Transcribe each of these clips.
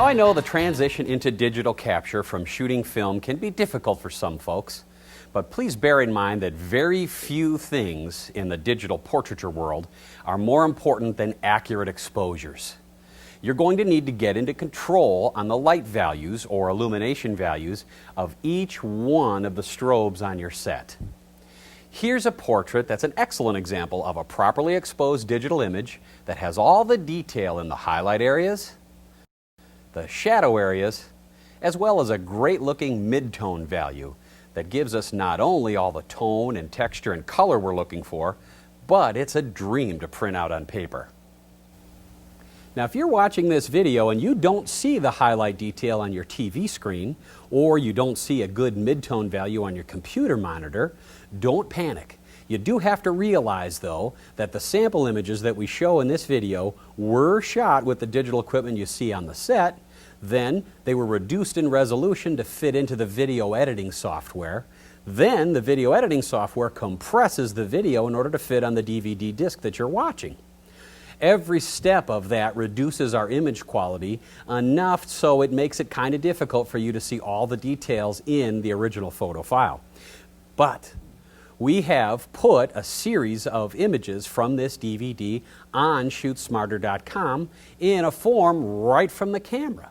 I know the transition into digital capture from shooting film can be difficult for some folks, but please bear in mind that very few things in the digital portraiture world are more important than accurate exposures. You're going to need to get into control on the light values or illumination values of each one of the strobes on your set. Here's a portrait that's an excellent example of a properly exposed digital image that has all the detail in the highlight areas, the shadow areas, as well as a great looking mid-tone value that gives us not only all the tone and texture and color we're looking for, but it's a dream to print out on paper. Now, if you're watching this video and you don't see the highlight detail on your TV screen, or you don't see a good mid-tone value on your computer monitor, don't panic. You do have to realize, though, that the sample images that we show in this video were shot with the digital equipment you see on the set. Then they were reduced in resolution to fit into the video editing software. Then the video editing software compresses the video in order to fit on the DVD disc that you're watching. Every step of that reduces our image quality enough so it makes it kind of difficult for you to see all the details in the original photo file. But we have put a series of images from this DVD on ShootSmarter.com in a form right from the camera.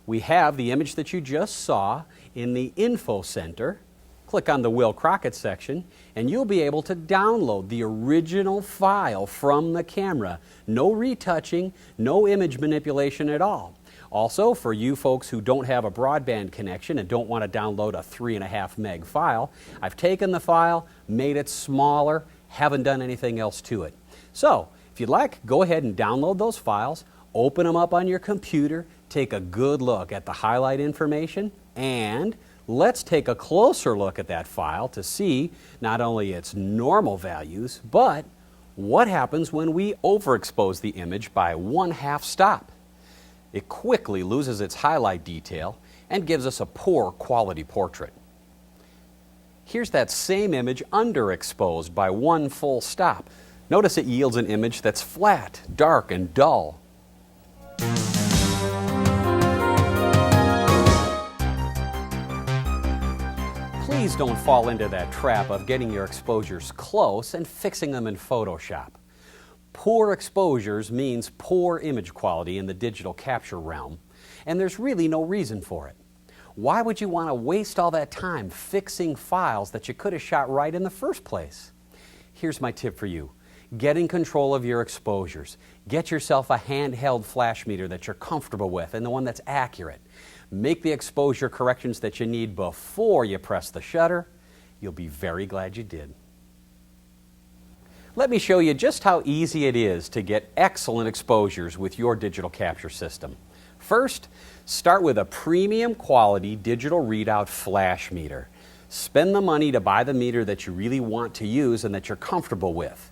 We have the image that you just saw in the Info Center. Click on the Will Crockett section and you'll be able to download the original file from the camera. No retouching, no image manipulation at all. Also, for you folks who don't have a broadband connection and don't want to download a 3.5 meg file, I've taken the file, made it smaller, haven't done anything else to it. So, if you'd like, go ahead and download those files, open them up on your computer, take a good look at the highlight information, and let's take a closer look at that file to see not only its normal values, but what happens when we overexpose the image by 1/2 stop. It quickly loses its highlight detail and gives us a poor quality portrait. Here's that same image underexposed by 1 full stop. Notice it yields an image that's flat, dark, and dull. Please don't fall into that trap of getting your exposures close and fixing them in Photoshop. Poor exposures means poor image quality in the digital capture realm, and there's really no reason for it. Why would you want to waste all that time fixing files that you could have shot right in the first place? Here's my tip for you. Get in control of your exposures. Get yourself a handheld flash meter that you're comfortable with and the one that's accurate. Make the exposure corrections that you need before you press the shutter. You'll be very glad you did. Let me show you just how easy it is to get excellent exposures with your digital capture system. First, start with a premium quality digital readout flash meter. Spend the money to buy the meter that you really want to use and that you're comfortable with.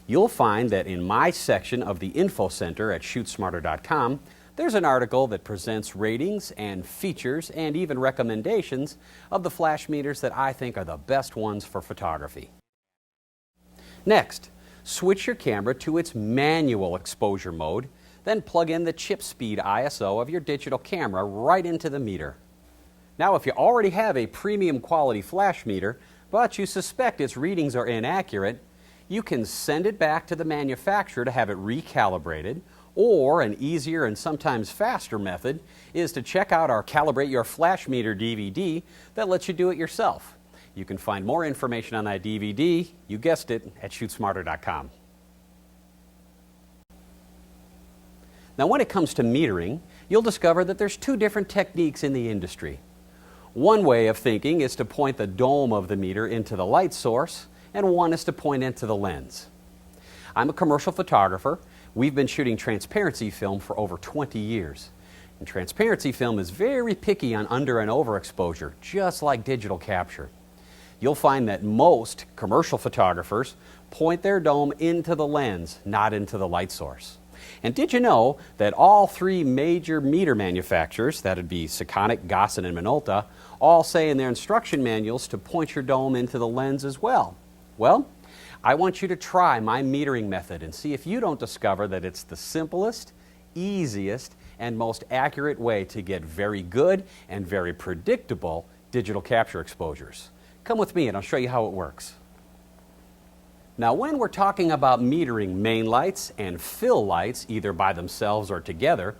You'll find that in my section of the Info Center at ShootSmarter.com, there's an article that presents ratings and features and even recommendations of the flash meters that I think are the best ones for photography. Next, switch your camera to its manual exposure mode, then plug in the chip speed ISO of your digital camera right into the meter. Now, if you already have a premium quality flash meter, but you suspect its readings are inaccurate, you can send it back to the manufacturer to have it recalibrated, or an easier and sometimes faster method is to check out our Calibrate Your Flash Meter DVD that lets you do it yourself. You can find more information on that DVD, you guessed it, at ShootSmarter.com. Now, when it comes to metering, you'll discover that there's 2 different techniques in the industry. One way of thinking is to point the dome of the meter into the light source, and one is to point into the lens. I'm a commercial photographer. We've been shooting transparency film for over 20 years. And transparency film is very picky on under and overexposure, just like digital capture. You'll find that most commercial photographers point their dome into the lens, not into the light source. And did you know that all 3 major meter manufacturers, that would be Sekonic, Gossen, and Minolta, all say in their instruction manuals to point your dome into the lens as well? Well, I want you to try my metering method and see if you don't discover that it's the simplest, easiest, and most accurate way to get very good and very predictable digital capture exposures. Come with me and I'll show you how it works. Now, when we're talking about metering main lights and fill lights, either by themselves or together,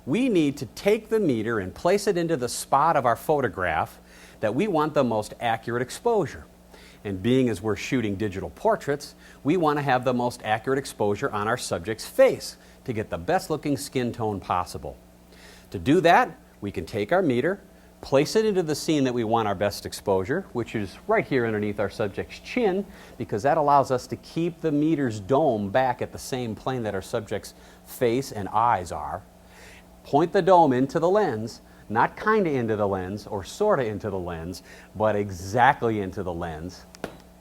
we need to take the meter and place it into the spot of our photograph that we want the most accurate exposure. And being as we're shooting digital portraits, we want to have the most accurate exposure on our subject's face to get the best looking skin tone possible. To do that, we can take our meter, place it into the scene that we want our best exposure, which is right here underneath our subject's chin, because that allows us to keep the meter's dome back at the same plane that our subject's face and eyes are. Point the dome into the lens, not kind of into the lens or sort of into the lens, but exactly into the lens,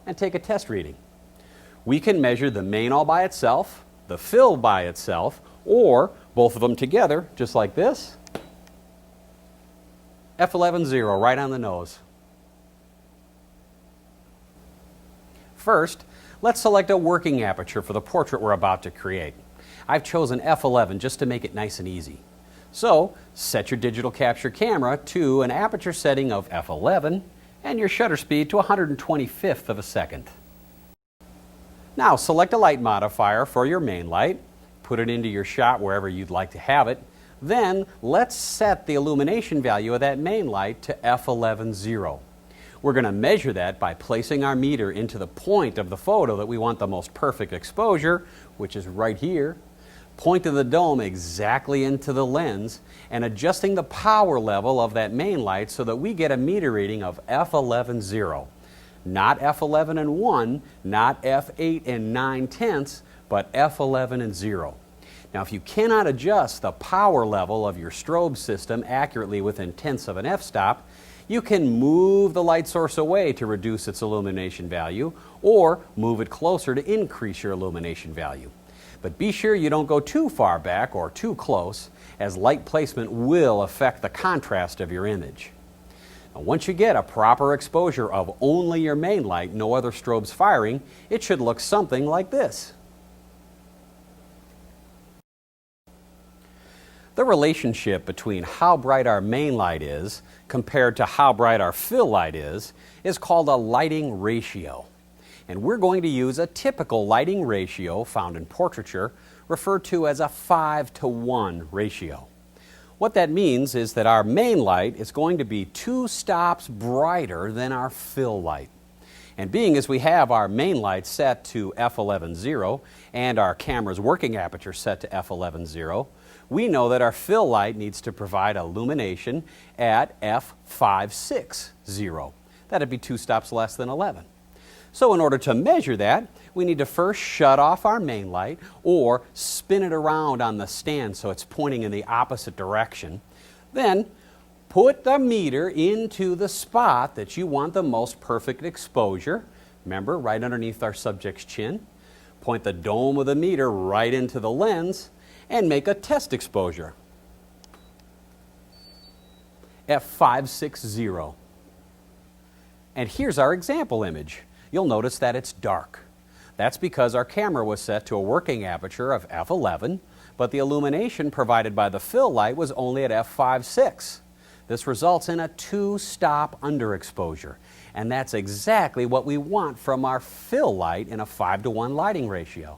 and take a test reading. We can measure the main all by itself, the fill by itself, or both of them together, just like this. F11.0 right on the nose. First, let's select a working aperture for the portrait we're about to create. I've chosen F11 just to make it nice and easy. So, set your digital capture camera to an aperture setting of F11 and your shutter speed to 125th of a second. Now, select a light modifier for your main light, put it into your shot wherever you'd like to have it. Then, let's set the illumination value of that main light to F11.0. We're going to measure that by placing our meter into the point of the photo that we want the most perfect exposure, which is right here. Pointing the dome exactly into the lens and adjusting the power level of that main light so that we get a meter reading of F11.0. Not F11.1, not F8 and 9/10, but F11.0. Now, if you cannot adjust the power level of your strobe system accurately within tenths of an f-stop, you can move the light source away to reduce its illumination value or move it closer to increase your illumination value. But be sure you don't go too far back or too close, as light placement will affect the contrast of your image. Now, once you get a proper exposure of only your main light, no other strobes firing, it should look something like this. The relationship between how bright our main light is compared to how bright our fill light is called a lighting ratio. And we're going to use a typical lighting ratio found in portraiture, referred to as a 5-to-1 ratio. What that means is that our main light is going to be 2 stops brighter than our fill light. And being as we have our main light set to F11.0 and our camera's working aperture set to F11.0, we know that our fill light needs to provide illumination at F5.6.0. That'd be 2 stops less than 11. So in order to measure that, we need to first shut off our main light or spin it around on the stand so it's pointing in the opposite direction. Then put the meter into the spot that you want the most perfect exposure. Remember, right underneath our subject's chin. Point the dome of the meter right into the lens and make a test exposure. F5.6.0. And here's our example image. You'll notice that it's dark. That's because our camera was set to a working aperture of F11, but the illumination provided by the fill light was only at F5.6. This results in a 2-stop underexposure, and that's exactly what we want from our fill light in a 5-to-1 lighting ratio.